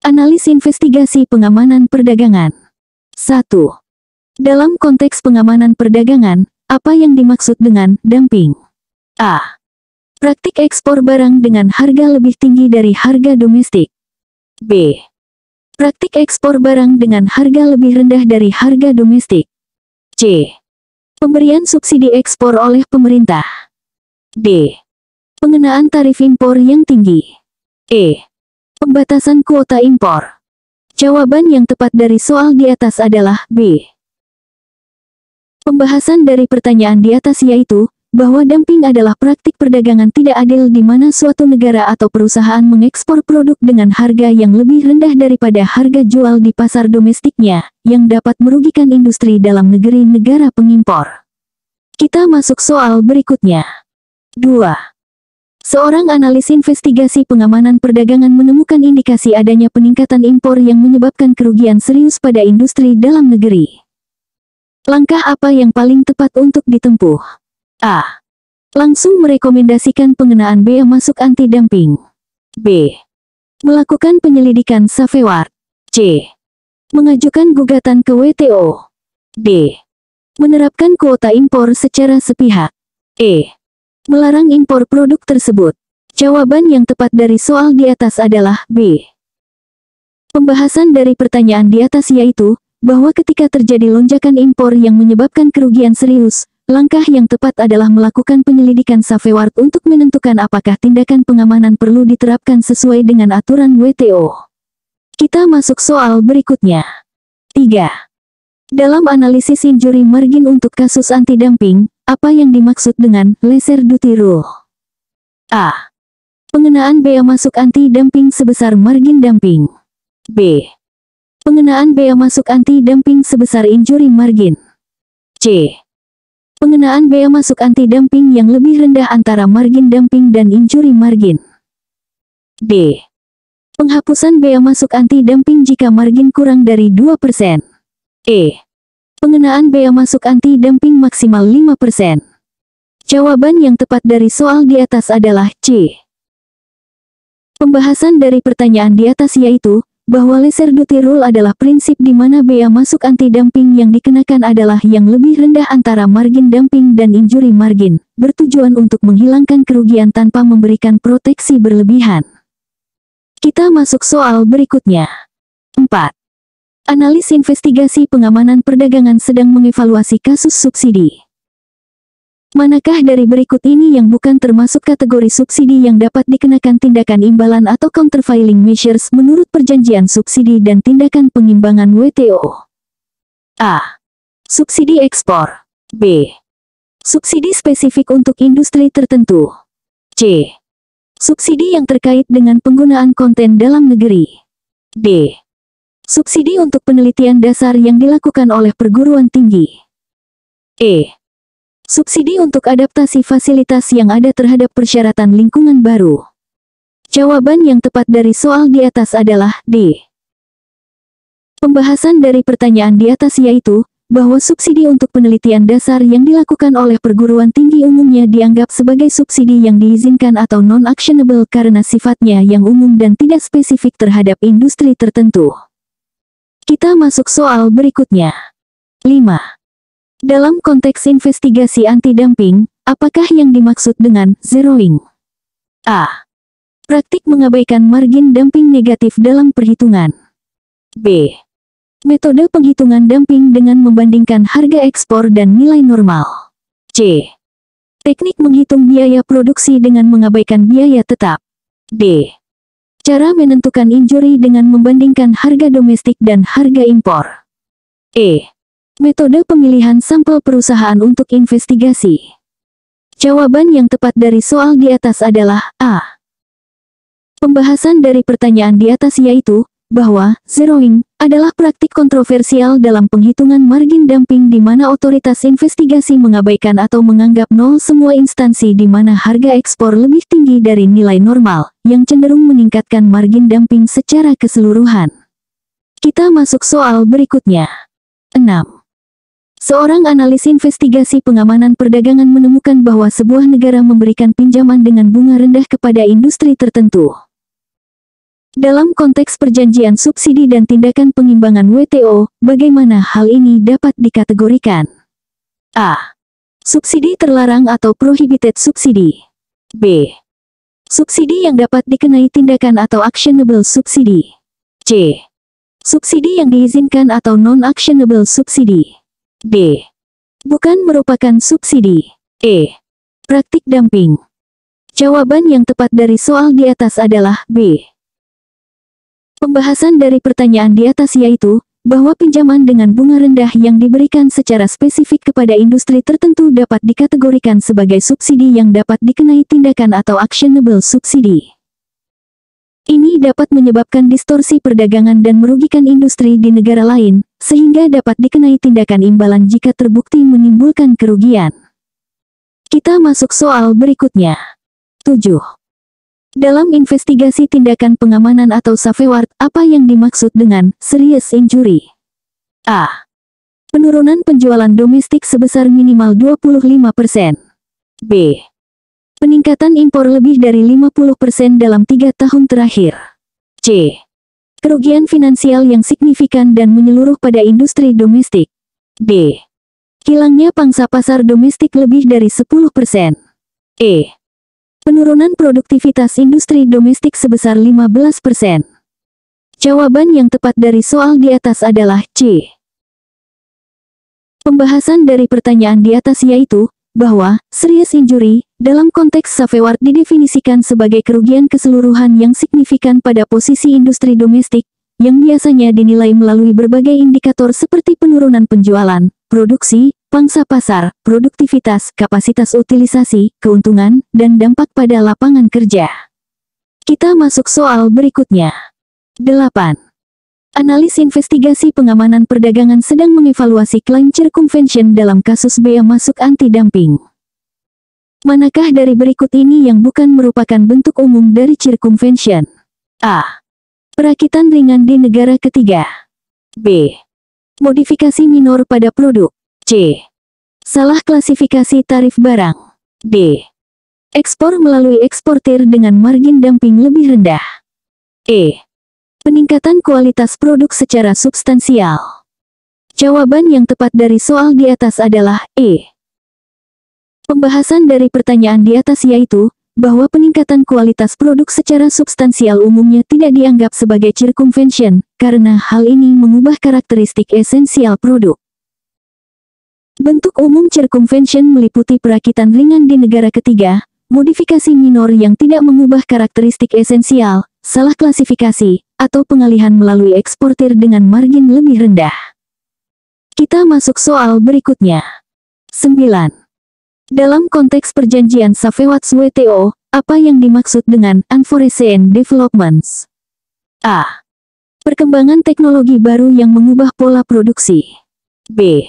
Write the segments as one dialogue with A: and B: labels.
A: Analis investigasi pengamanan perdagangan. 1. Dalam konteks pengamanan perdagangan, apa yang dimaksud dengan dumping? A. Praktik ekspor barang dengan harga lebih tinggi dari harga domestik. B. Praktik ekspor barang dengan harga lebih rendah dari harga domestik. C. Pemberian subsidi ekspor oleh pemerintah. D. Pengenaan tarif impor yang tinggi. E. Pembatasan kuota impor. Jawaban yang tepat dari soal di atas adalah B. Pembahasan dari pertanyaan di atas yaitu, bahwa dumping adalah praktik perdagangan tidak adil di mana suatu negara atau perusahaan mengekspor produk dengan harga yang lebih rendah daripada harga jual di pasar domestiknya, yang dapat merugikan industri dalam negeri negara pengimpor. Kita masuk soal berikutnya. 2. Seorang analis investigasi pengamanan perdagangan menemukan indikasi adanya peningkatan impor yang menyebabkan kerugian serius pada industri dalam negeri. Langkah apa yang paling tepat untuk ditempuh? A. Langsung merekomendasikan pengenaan bea masuk anti-dumping. B. Melakukan penyelidikan safeguard. C. Mengajukan gugatan ke WTO. D. Menerapkan kuota impor secara sepihak. E. Melarang impor produk tersebut. Jawaban yang tepat dari soal di atas adalah B. Pembahasan dari pertanyaan di atas yaitu, bahwa ketika terjadi lonjakan impor yang menyebabkan kerugian serius, langkah yang tepat adalah melakukan penyelidikan safeguard untuk menentukan apakah tindakan pengamanan perlu diterapkan sesuai dengan aturan WTO. Kita masuk soal berikutnya. 3. Dalam analisis injury margin untuk kasus anti-dumping, apa yang dimaksud dengan lesser duty rule? A. Pengenaan bea masuk anti-dumping sebesar margin dumping. B. Pengenaan bea masuk anti-dumping sebesar injury margin. C. Pengenaan bea masuk anti-dumping yang lebih rendah antara margin dumping dan injury margin. D. Penghapusan bea masuk anti-dumping jika margin kurang dari 2%. E. Pengenaan bea masuk anti-dumping maksimal 5%. Jawaban yang tepat dari soal di atas adalah C. Pembahasan dari pertanyaan di atas yaitu, bahwa lesser duty rule adalah prinsip di mana bea masuk anti-dumping yang dikenakan adalah yang lebih rendah antara margin dumping dan injury margin, bertujuan untuk menghilangkan kerugian tanpa memberikan proteksi berlebihan. Kita masuk soal berikutnya. 4. Analis investigasi pengamanan perdagangan sedang mengevaluasi kasus subsidi. Manakah dari berikut ini yang bukan termasuk kategori subsidi yang dapat dikenakan tindakan imbalan atau countervailing measures menurut perjanjian subsidi dan tindakan pengimbangan WTO? A. Subsidi ekspor. B. Subsidi spesifik untuk industri tertentu. C. Subsidi yang terkait dengan penggunaan konten dalam negeri. D. Subsidi untuk penelitian dasar yang dilakukan oleh perguruan tinggi. E. Subsidi untuk adaptasi fasilitas yang ada terhadap persyaratan lingkungan baru. Jawaban yang tepat dari soal di atas adalah D. Pembahasan dari pertanyaan di atas yaitu, bahwa subsidi untuk penelitian dasar yang dilakukan oleh perguruan tinggi umumnya dianggap sebagai subsidi yang diizinkan atau non-actionable karena sifatnya yang umum dan tidak spesifik terhadap industri tertentu. Kita masuk soal berikutnya. 5. Dalam konteks investigasi anti-dumping, apakah yang dimaksud dengan zeroing? A. Praktik mengabaikan margin dumping negatif dalam perhitungan. B. Metode penghitungan dumping dengan membandingkan harga ekspor dan nilai normal. C. Teknik menghitung biaya produksi dengan mengabaikan biaya tetap. D. Cara menentukan injury dengan membandingkan harga domestik dan harga impor. E. Metode pemilihan sampel perusahaan untuk investigasi. Jawaban yang tepat dari soal di atas adalah A. Pembahasan dari pertanyaan di atas yaitu, bahwa zeroing adalah praktik kontroversial dalam penghitungan margin dumping di mana otoritas investigasi mengabaikan atau menganggap nol semua instansi di mana harga ekspor lebih tinggi dari nilai normal, yang cenderung meningkatkan margin dumping secara keseluruhan. Kita masuk soal berikutnya. 6. Seorang analis investigasi pengamanan perdagangan menemukan bahwa sebuah negara memberikan pinjaman dengan bunga rendah kepada industri tertentu. Dalam konteks perjanjian subsidi dan tindakan pengimbangan WTO, bagaimana hal ini dapat dikategorikan? A. Subsidi terlarang atau prohibited subsidi. B. Subsidi yang dapat dikenai tindakan atau actionable subsidi. C. Subsidi yang diizinkan atau non-actionable subsidi. D. Bukan merupakan subsidi. E. Praktik dumping. Jawaban yang tepat dari soal di atas adalah B. Pembahasan dari pertanyaan di atas yaitu, bahwa pinjaman dengan bunga rendah yang diberikan secara spesifik kepada industri tertentu dapat dikategorikan sebagai subsidi yang dapat dikenai tindakan atau actionable subsidi. Ini dapat menyebabkan distorsi perdagangan dan merugikan industri di negara lain, sehingga dapat dikenai tindakan imbalan jika terbukti menimbulkan kerugian. Kita masuk soal berikutnya. 7. Dalam investigasi tindakan pengamanan atau safeguard, apa yang dimaksud dengan serious injury? A. Penurunan penjualan domestik sebesar minimal 25%. B. Peningkatan impor lebih dari 50% dalam 3 tahun terakhir. C. Kerugian finansial yang signifikan dan menyeluruh pada industri domestik. D. Hilangnya pangsa pasar domestik lebih dari 10%. E. Penurunan produktivitas industri domestik sebesar 15%. Jawaban yang tepat dari soal di atas adalah C. Pembahasan dari pertanyaan di atas yaitu, bahwa serious injury, dalam konteks safeguard didefinisikan sebagai kerugian keseluruhan yang signifikan pada posisi industri domestik, yang biasanya dinilai melalui berbagai indikator seperti penurunan penjualan, produksi, pangsa pasar, produktivitas, kapasitas utilisasi, keuntungan, dan dampak pada lapangan kerja. Kita masuk soal berikutnya. 8. Analis investigasi pengamanan perdagangan sedang mengevaluasi klaim circumvention dalam kasus bea masuk anti-dumping. Manakah dari berikut ini yang bukan merupakan bentuk umum dari circumvention? A. Perakitan ringan di negara ketiga. B. Modifikasi minor pada produk. C. Salah klasifikasi tarif barang. D. Ekspor melalui eksportir dengan margin dumping lebih rendah. E. Peningkatan kualitas produk secara substansial. Jawaban yang tepat dari soal di atas adalah E. Pembahasan dari pertanyaan di atas yaitu, bahwa peningkatan kualitas produk secara substansial umumnya tidak dianggap sebagai circumvention, karena hal ini mengubah karakteristik esensial produk. Bentuk umum circumvention meliputi perakitan ringan di negara ketiga, modifikasi minor yang tidak mengubah karakteristik esensial, salah klasifikasi, atau pengalihan melalui eksportir dengan margin lebih rendah. Kita masuk soal berikutnya. 9. Dalam konteks perjanjian safeguard WTO, apa yang dimaksud dengan unforeseen developments? A. Perkembangan teknologi baru yang mengubah pola produksi. B.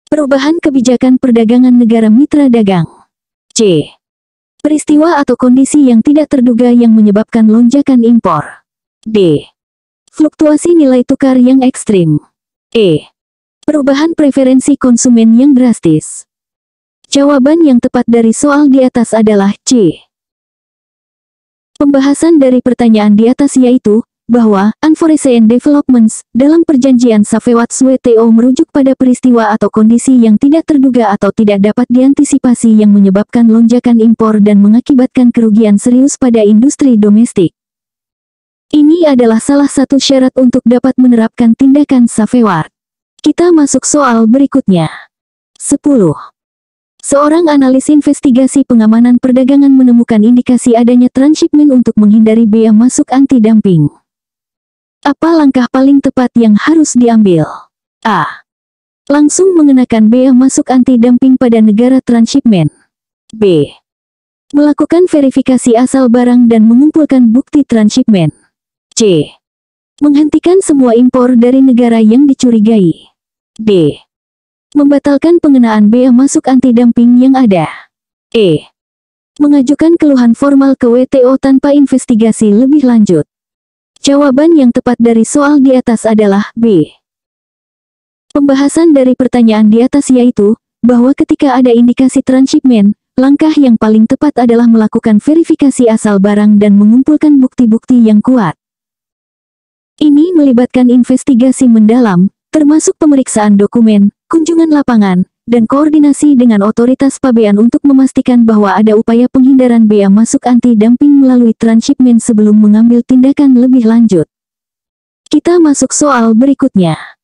A: Perubahan kebijakan perdagangan negara mitra dagang. C. Peristiwa atau kondisi yang tidak terduga yang menyebabkan lonjakan impor. D. Fluktuasi nilai tukar yang ekstrim. E. Perubahan preferensi konsumen yang drastis. Jawaban yang tepat dari soal di atas adalah C. Pembahasan dari pertanyaan di atas yaitu, bahwa unforeseen developments dalam perjanjian safeguard WTO merujuk pada peristiwa atau kondisi yang tidak terduga atau tidak dapat diantisipasi yang menyebabkan lonjakan impor dan mengakibatkan kerugian serius pada industri domestik. Ini adalah salah satu syarat untuk dapat menerapkan tindakan safeguard. Kita masuk soal berikutnya. 10. Seorang analis investigasi pengamanan perdagangan menemukan indikasi adanya transshipment untuk menghindari bea masuk anti-dumping. Apa langkah paling tepat yang harus diambil? A. Langsung mengenakan bea masuk anti-dumping pada negara transshipment. B. Melakukan verifikasi asal barang dan mengumpulkan bukti transshipment. C. Menghentikan semua impor dari negara yang dicurigai. D. Membatalkan pengenaan bea masuk anti-dumping yang ada. E. Mengajukan keluhan formal ke WTO tanpa investigasi lebih lanjut. Jawaban yang tepat dari soal di atas adalah B. Pembahasan dari pertanyaan di atas yaitu, bahwa ketika ada indikasi transshipment, langkah yang paling tepat adalah melakukan verifikasi asal barang dan mengumpulkan bukti-bukti yang kuat. Ini melibatkan investigasi mendalam, termasuk pemeriksaan dokumen, kunjungan lapangan, dan koordinasi dengan otoritas pabean untuk memastikan bahwa ada upaya penghindaran bea masuk anti-dumping melalui transshipment sebelum mengambil tindakan lebih lanjut. Kita masuk soal berikutnya.